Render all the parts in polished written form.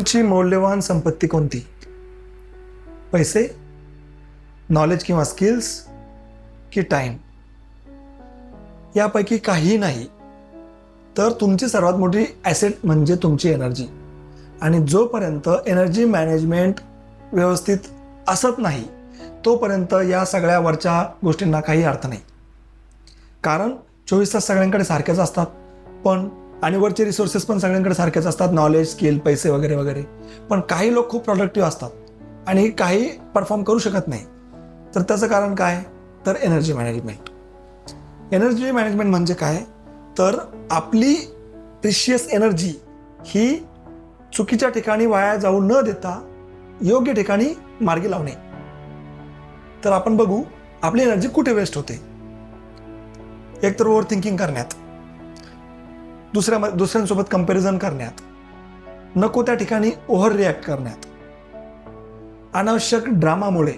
ची मौल्यवान संपत्ती कोणती? पैसे, नॉलेज किंवा स्किल्स की टाइम? यापैकी काही नाही. तर तुमची सर्वात मोठी ॲसेट म्हणजे तुमची एनर्जी. आणि जोपर्यंत एनर्जी मॅनेजमेंट व्यवस्थित असत नाही तोपर्यंत या सगळ्या वरच्या गोष्टींना काही अर्थ नाही. कारण 24 तास सगळ्यांकडे सारखेच असतात, पण आणि वरचे रिसोर्सेस पण सगळ्यांकडे सारखेच असतात, नॉलेज, स्किल, पैसे वगैरे वगैरे. पण काही लोक खूप प्रोडक्टिव्ह असतात आणि काही परफॉर्म करू शकत नाही. तर त्याचं कारण काय? तर एनर्जी मॅनेजमेंट. एनर्जी मॅनेजमेंट म्हणजे काय? तर आपली प्रिशियस एनर्जी ही चुकीच्या ठिकाणी वाया जाऊ न देता योग्य ठिकाणी मार्गी लावणे. तर आपण बघू आपली एनर्जी कुठे वेस्ट होते. एकतर ओव्हर थिंकिंग करण्यात, दुसऱ्यांसोबत कंपॅरिझन करण्यात, नको त्या ठिकाणी ओव्हर रिॲक्ट करण्यात, अनावश्यक ड्रामामुळे,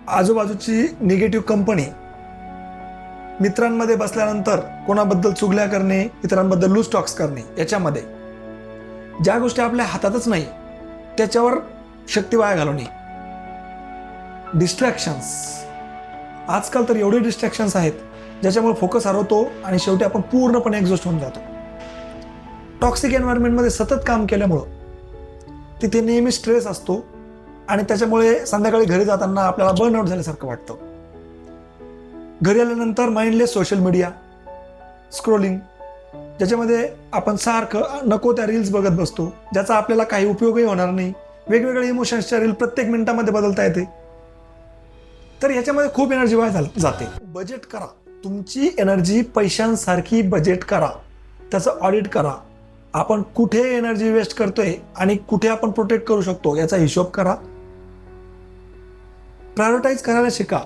आजूबाजूची निगेटिव्ह कंपनी, मित्रांमध्ये बसल्यानंतर कोणाबद्दल चुगल्या करणे, इतरांबद्दल लूज टॉक्स करणे, याच्यामध्ये ज्या गोष्टी आपल्या हातातच नाही त्याच्यावर शक्ती वाया घालवणे. डिस्ट्रॅक्शन्स, आजकाल तर एवढे डिस्ट्रॅक्शन्स आहेत ज्याच्यामुळे फोकस हरवतो आणि शेवटी आपण पूर्णपणे एक्झॉस्ट होऊन जातो. टॉक्सिक एन्व्हायरमेंटमध्ये सतत काम केल्यामुळं तिथे नेहमी स्ट्रेस असतो आणि त्याच्यामुळे संध्याकाळी घरी जाताना आपल्याला बर्नआउट झाल्यासारखं वाटतं. घरी आल्यानंतर माइंडलेस सोशल मीडिया स्क्रोलिंग, ज्याच्यामध्ये आपण सारखं नको त्या रील्स बघत बसतो, ज्याचा आपल्याला काही उपयोगही होणार नाही. वेगवेगळे इमोशन्सच्या रील प्रत्येक मिनिटामध्ये बदलता येते. तर याच्यामध्ये खूप एनर्जी वाया जाते. बजेट करा, तुमची एनर्जी पैशांसारखी बजेट करा, त्याचं ऑडिट करा. आपण कुठे एनर्जी वेस्ट करतोय आणि कुठे आपण प्रोटेक्ट करू शकतो याचा हिशोब करा. प्रायोरिटाईज करायला शिका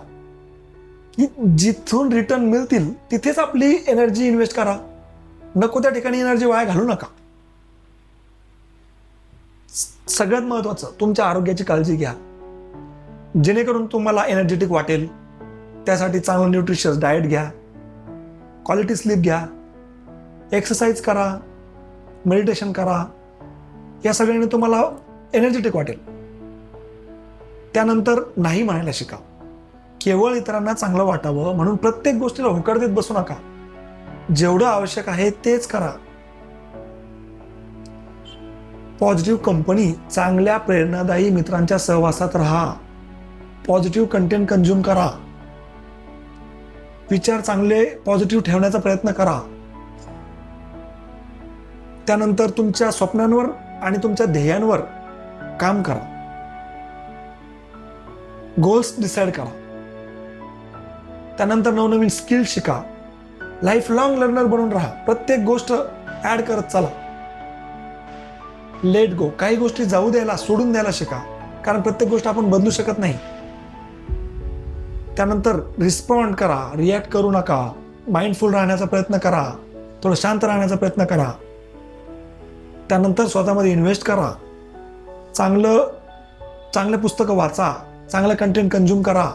की जिथून रिटर्न मिळतील तिथेच आपली एनर्जी इन्व्हेस्ट करा. नको त्या ठिकाणी एनर्जी वाया घालू नका. सगळ्यात महत्त्वाचं, तुमच्या आरोग्याची काळजी घ्या जेणेकरून तुम्हाला एनर्जेटिक वाटेल. त्यासाठी चांगलं न्यूट्रिशियस डाएट घ्या, क्वालिटी स्लीप घ्या, एक्सरसाइज करा, मेडिटेशन करा. या सगळ्यांनी तुम्हाला एनर्जेटिक वाटेल. त्यानंतर नाही म्हणायला शिका. केवळ इतरांना चांगलं वाटावं म्हणून प्रत्येक गोष्टीला होकार देत बसू नका. जेवढं आवश्यक आहे तेच करा. पॉझिटिव्ह कंपनी, चांगल्या प्रेरणादायी मित्रांच्या सहवासात राहा. पॉझिटिव्ह कंटेंट कंझ्युम करा. विचार चांगले पॉझिटिव्ह ठेवण्याचा प्रयत्न करा. त्यानंतर तुमच्या स्वप्नांवर आणि तुमच्या ध्येयांवर काम करा. गोल्स डिसाईड करा. त्यानंतर नवनवीन स्किल शिका. लाईफ लॉंग लर्नर बनून राहा. प्रत्येक गोष्ट ऍड करत चला. लेट गो, काही गोष्टी जाऊ द्यायला, सोडून द्यायला शिका, कारण प्रत्येक गोष्ट आपण बदलू शकत नाही. त्यानंतर रिस्पॉन्ड करा, रिॲक्ट करू नका. माइंडफुल राहण्याचा प्रयत्न करा, थोडं शांत राहण्याचा प्रयत्न करा. त्यानंतर स्वतःमध्ये इन्व्हेस्ट करा. चांगले पुस्तकं वाचा, चांगलं कंटेंट कंझ्युम करा.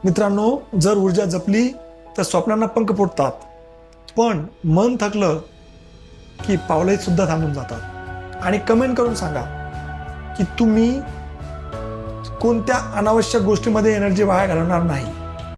मित्रांनो, जर ऊर्जा जपली तर स्वप्नांना पंख फुटतात, पण मन थकलं की पावले सुद्धा थांबून जातात. आणि कमेंट करून सांगा की तुम्ही कोणत्या अनावश्यक गोष्टीमध्ये एनर्जी वाया घालवणार नाही.